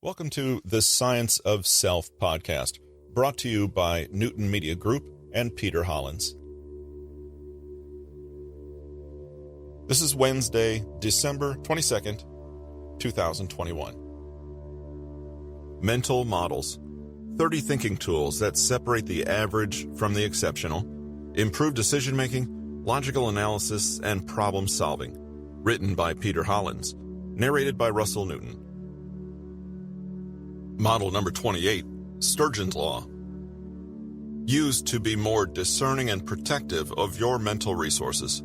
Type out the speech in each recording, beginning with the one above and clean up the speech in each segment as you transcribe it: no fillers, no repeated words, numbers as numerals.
Welcome to the Science of Self podcast, brought to you by Newton Media Group and Peter Hollins. This is Wednesday, December 22nd, 2021. Mental models. 30 thinking tools that separate the average from the exceptional, improve decision-making, logical analysis, and problem-solving. Written by Peter Hollins. Narrated by Russell Newton. Model number 28, Sturgeon's Law. Used to be more discerning and protective of your mental resources.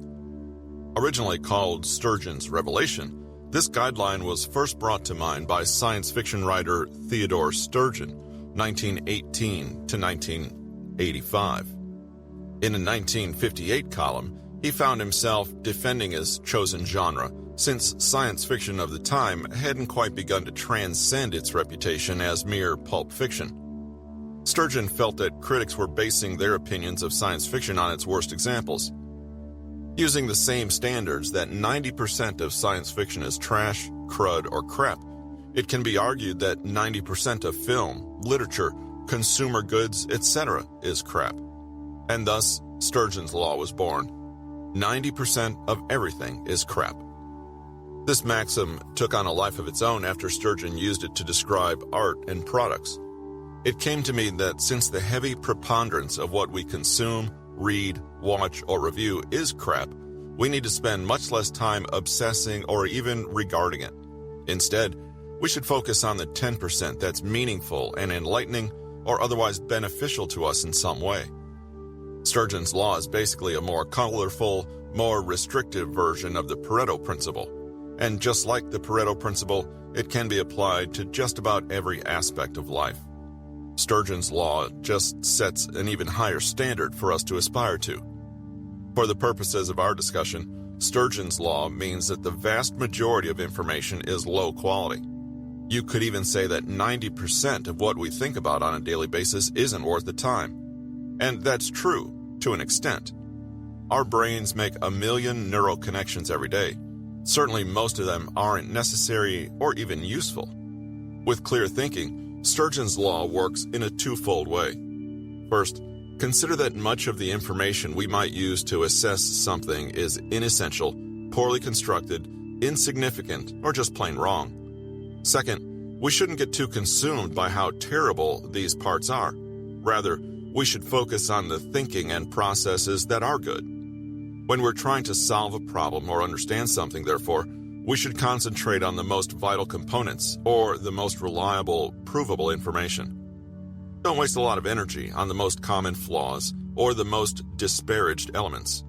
Originally called Sturgeon's Revelation, this guideline was first brought to mind by science fiction writer Theodore Sturgeon, 1918 to 1985. In a 1958 column, he found himself defending his chosen genre, since science fiction of the time hadn't quite begun to transcend its reputation as mere pulp fiction. Sturgeon felt that critics were basing their opinions of science fiction on its worst examples. Using the same standards that 90% of science fiction is trash, crud, or crap, it can be argued that 90% of film, literature, consumer goods, etc. is crap. And thus, Sturgeon's Law was born. 90% of everything is crap. This maxim took on a life of its own after Sturgeon used it to describe art and products. It came to mean that since the heavy preponderance of what we consume, read, watch, or review is crap, we need to spend much less time obsessing or even regarding it. Instead, we should focus on the 10% that's meaningful and enlightening or otherwise beneficial to us in some way. Sturgeon's Law is basically a more colorful, more restrictive version of the Pareto Principle. And just like the Pareto Principle, it can be applied to just about every aspect of life. Sturgeon's Law just sets an even higher standard for us to aspire to. For the purposes of our discussion, Sturgeon's Law means that the vast majority of information is low quality. You could even say that 90% of what we think about on a daily basis isn't worth the time. And that's true, to an extent. Our brains make a million neural connections every day. Certainly most of them aren't necessary or even useful. With clear thinking, Sturgeon's Law works in a twofold way. First, consider that much of the information we might use to assess something is inessential, poorly constructed, insignificant, or just plain wrong. Second, we shouldn't get too consumed by how terrible these parts are. Rather, we should focus on the thinking and processes that are good. When we're trying to solve a problem or understand something, therefore, we should concentrate on the most vital components or the most reliable, provable information. Don't waste a lot of energy on the most common flaws or the most disparaged elements.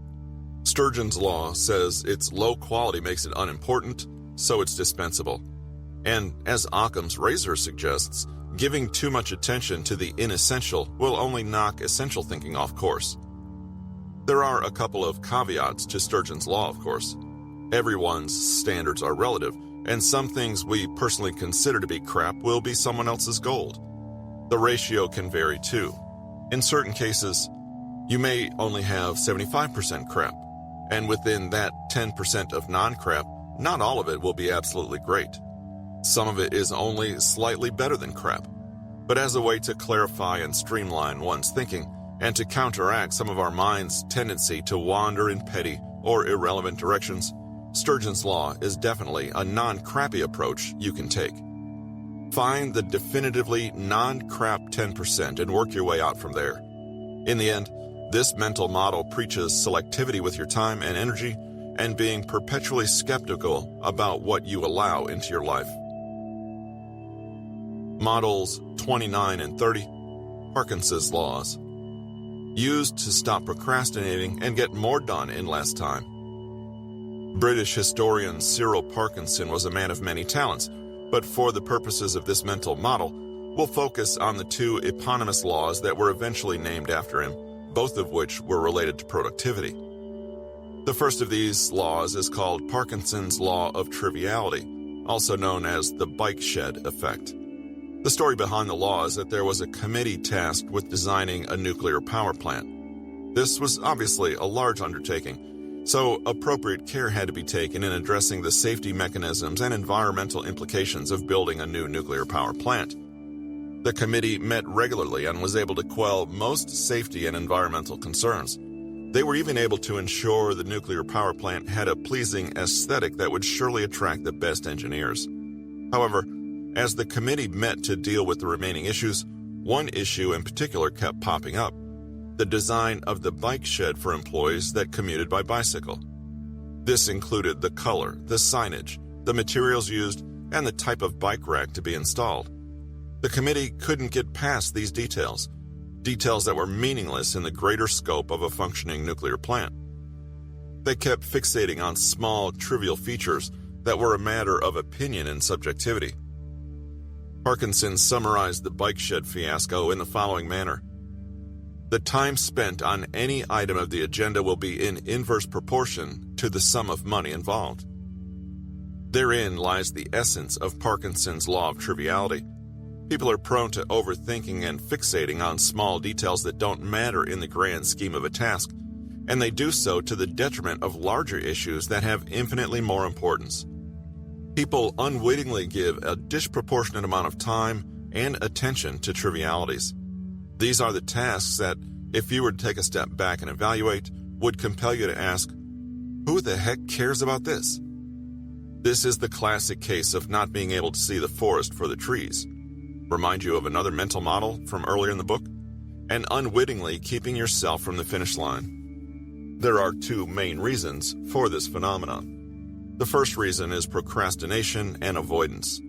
Sturgeon's Law says its low quality makes it unimportant, so it's dispensable. And as Occam's razor suggests, giving too much attention to the inessential will only knock essential thinking off course. There are a couple of caveats to Sturgeon's Law, of course. Everyone's standards are relative, and some things we personally consider to be crap will be someone else's gold. The ratio can vary too. In certain cases, you may only have 75% crap, and within that 10% of non-crap, not all of it will be absolutely great. Some of it is only slightly better than crap. But as a way to clarify and streamline one's thinking, and to counteract some of our mind's tendency to wander in petty or irrelevant directions, Sturgeon's Law is definitely a non-crappy approach you can take. Find the definitively non-crap 10% and work your way out from there. In the end, this mental model preaches selectivity with your time and energy and being perpetually skeptical about what you allow into your life. Models 29 and 30, Parkinson's Laws. Used to stop procrastinating and get more done in less time. British historian Cyril Parkinson was a man of many talents, but for the purposes of this mental model, we'll focus on the two eponymous laws that were eventually named after him, both of which were related to productivity. The first of these laws is called Parkinson's Law of Triviality, also known as the bike shed effect. The story behind the law is that there was a committee tasked with designing a nuclear power plant. This was obviously a large undertaking, So, appropriate care had to be taken in addressing the safety mechanisms and environmental implications of building a new nuclear power plant. The committee met regularly and was able to quell most safety and environmental concerns. They were even able to ensure the nuclear power plant had a pleasing aesthetic that would surely attract the best engineers. However, as the committee met to deal with the remaining issues, one issue in particular kept popping up: the design of the bike shed for employees that commuted by bicycle. This included the color, the signage, the materials used, and the type of bike rack to be installed. The committee couldn't get past these details that were meaningless in the greater scope of a functioning nuclear plant. They kept fixating on small, trivial features that were a matter of opinion and subjectivity. Parkinson summarized the bike shed fiasco in the following manner: the time spent on any item of the agenda will be in inverse proportion to the sum of money involved. Therein lies the essence of Parkinson's Law of Triviality. People are prone to overthinking and fixating on small details that don't matter in the grand scheme of a task, and they do so to the detriment of larger issues that have infinitely more importance. People unwittingly give a disproportionate amount of time and attention to trivialities. These are the tasks that, if you were to take a step back and evaluate, would compel you to ask, who the heck cares about this? This is the classic case of not being able to see the forest for the trees. Remind you of another mental model from earlier in the book? And unwittingly keeping yourself from the finish line. There are two main reasons for this phenomenon. The first reason is procrastination and avoidance.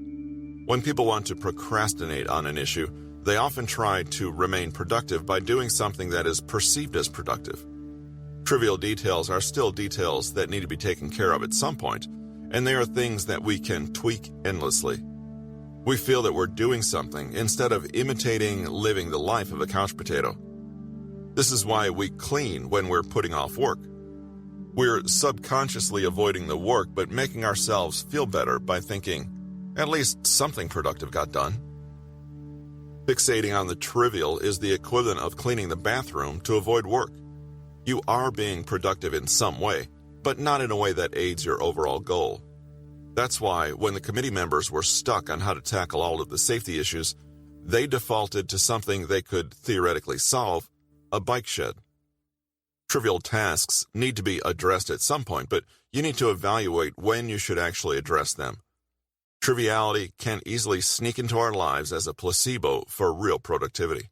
When people want to procrastinate on an issue, they often try to remain productive by doing something that is perceived as productive. Trivial details are still details that need to be taken care of at some point, and they are things that we can tweak endlessly. We feel that we're doing something instead of imitating living the life of a couch potato. This is why we clean when we're putting off work. We're subconsciously avoiding the work but making ourselves feel better by thinking, at least something productive got done. Fixating on the trivial is the equivalent of cleaning the bathroom to avoid work. You are being productive in some way, but not in a way that aids your overall goal. That's why, when the committee members were stuck on how to tackle all of the safety issues, they defaulted to something they could theoretically solve: a bike shed. Trivial tasks need to be addressed at some point, but you need to evaluate when you should actually address them. Triviality can easily sneak into our lives as a placebo for real productivity.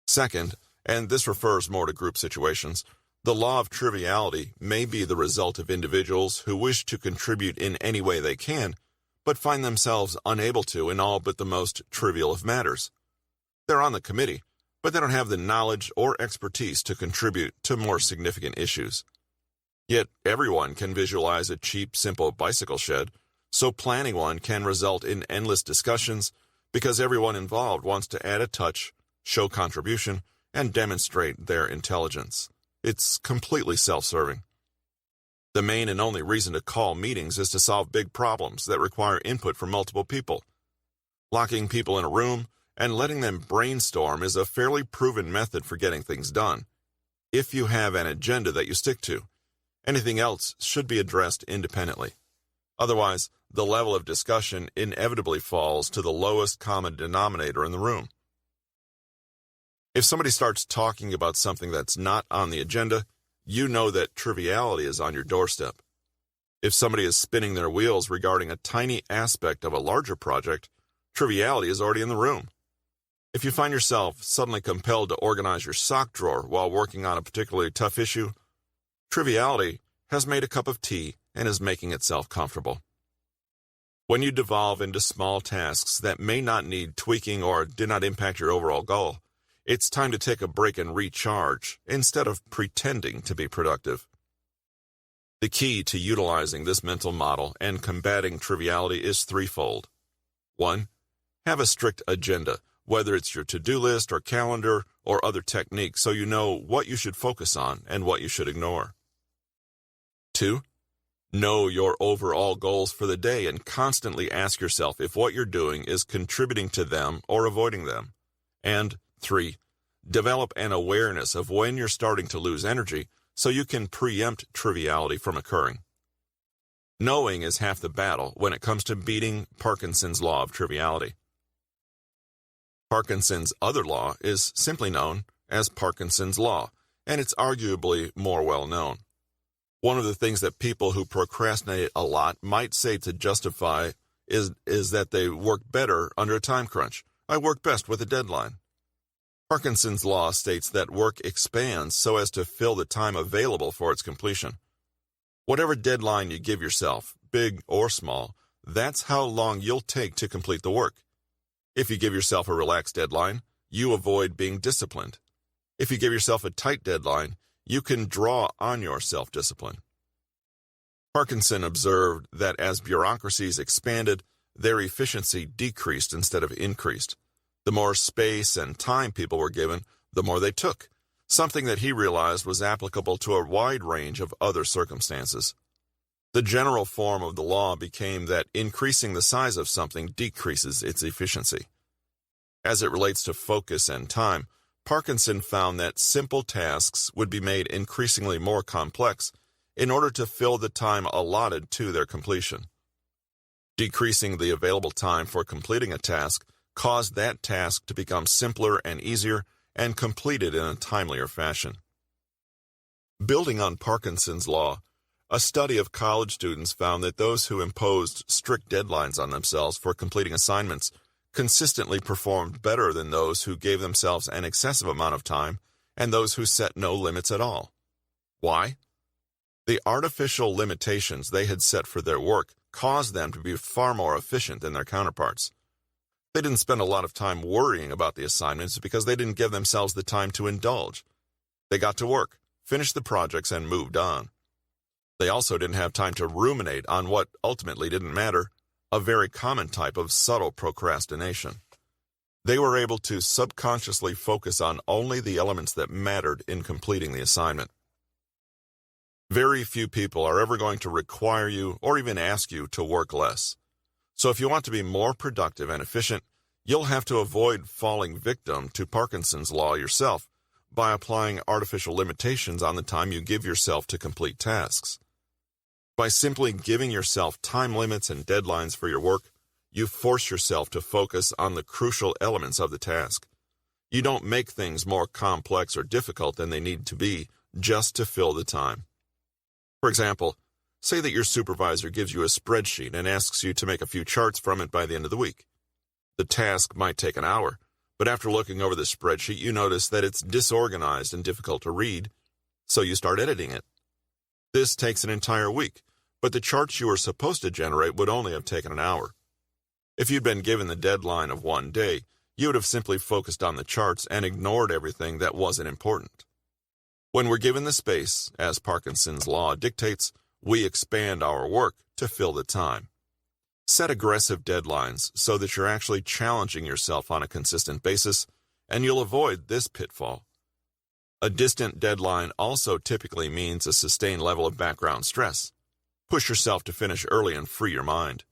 Second, and this refers more to group situations, the law of triviality may be the result of individuals who wish to contribute in any way they can, but find themselves unable to in all but the most trivial of matters. They're on the committee, but they don't have the knowledge or expertise to contribute to more significant issues. Yet everyone can visualize a cheap, simple bicycle shed, so planning one can result in endless discussions because everyone involved wants to add a touch, show contribution, and demonstrate their intelligence. It's completely self-serving. The main and only reason to call meetings is to solve big problems that require input from multiple people. Locking people in a room and letting them brainstorm is a fairly proven method for getting things done, if you have an agenda that you stick to. Anything else should be addressed independently. Otherwise, the level of discussion inevitably falls to the lowest common denominator in the room. If somebody starts talking about something that's not on the agenda, you know that triviality is on your doorstep. If somebody is spinning their wheels regarding a tiny aspect of a larger project, triviality is already in the room. If you find yourself suddenly compelled to organize your sock drawer while working on a particularly tough issue, triviality has made a cup of tea and is making itself comfortable. When you devolve into small tasks that may not need tweaking or do not impact your overall goal, it's time to take a break and recharge instead of pretending to be productive. The key to utilizing this mental model and combating triviality is threefold. 1. Have a strict agenda, whether it's your to-do list or calendar or other technique, so you know what you should focus on and what you should ignore. 2. Know your overall goals for the day and constantly ask yourself if what you're doing is contributing to them or avoiding them. And 3. Develop an awareness of when you're starting to lose energy so you can preempt triviality from occurring. Knowing is half the battle when it comes to beating Parkinson's law of triviality. Parkinson's other law is simply known as Parkinson's law, and it's arguably more well known. One of the things that people who procrastinate a lot might say to justify is that they work better under a time crunch. I work best with a deadline. Parkinson's law states that work expands so as to fill the time available for its completion. Whatever deadline you give yourself, big or small, that's how long you'll take to complete the work. If you give yourself a relaxed deadline, you avoid being disciplined. If you give yourself a tight deadline, you can draw on your self-discipline. Parkinson observed that as bureaucracies expanded, their efficiency decreased instead of increased. The more space and time people were given, the more they took, something that he realized was applicable to a wide range of other circumstances. The general form of the law became that increasing the size of something decreases its efficiency. As it relates to focus and time, Parkinson found that simple tasks would be made increasingly more complex in order to fill the time allotted to their completion. Decreasing the available time for completing a task caused that task to become simpler and easier and completed in a timelier fashion. Building on Parkinson's law, a study of college students found that those who imposed strict deadlines on themselves for completing assignments consistently performed better than those who gave themselves an excessive amount of time and those who set no limits at all. Why? The artificial limitations they had set for their work caused them to be far more efficient than their counterparts. They didn't spend a lot of time worrying about the assignments because they didn't give themselves the time to indulge. They got to work, finished the projects, and moved on. They also didn't have time to ruminate on what ultimately didn't matter, a very common type of subtle procrastination. They were able to subconsciously focus on only the elements that mattered in completing the assignment. Very few people are ever going to require you or even ask you to work less. So if you want to be more productive and efficient, you'll have to avoid falling victim to Parkinson's law yourself by applying artificial limitations on the time you give yourself to complete tasks. By simply giving yourself time limits and deadlines for your work, you force yourself to focus on the crucial elements of the task. You don't make things more complex or difficult than they need to be just to fill the time. For example, say that your supervisor gives you a spreadsheet and asks you to make a few charts from it by the end of the week. The task might take an hour, but after looking over the spreadsheet, you notice that it's disorganized and difficult to read, so you start editing it. This takes an entire week, but the charts you were supposed to generate would only have taken an hour. If you'd been given the deadline of one day, you would have simply focused on the charts and ignored everything that wasn't important. When we're given the space, as Parkinson's law dictates, we expand our work to fill the time. Set aggressive deadlines so that you're actually challenging yourself on a consistent basis, and you'll avoid this pitfall. A distant deadline also typically means a sustained level of background stress. Push yourself to finish early and free your mind.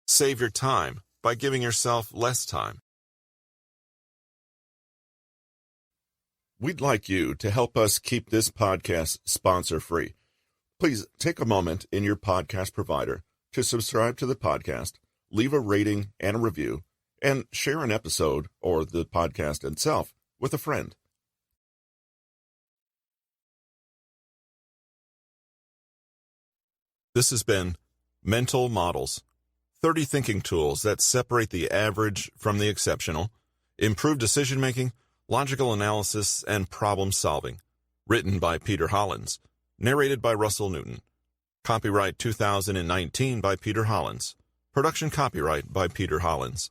Save your time by giving yourself less time. We'd like you to help us keep this podcast sponsor-free. Please take a moment in your podcast provider to subscribe to the podcast, leave a rating and a review, and share an episode or the podcast itself with a friend. This has been Mental Models, 30 thinking tools that separate the average from the exceptional, improve decision-making, logical analysis, and problem-solving. Written by Peter Hollins. Narrated by Russell Newton. Copyright 2019 by Peter Hollins. Production copyright by Peter Hollins.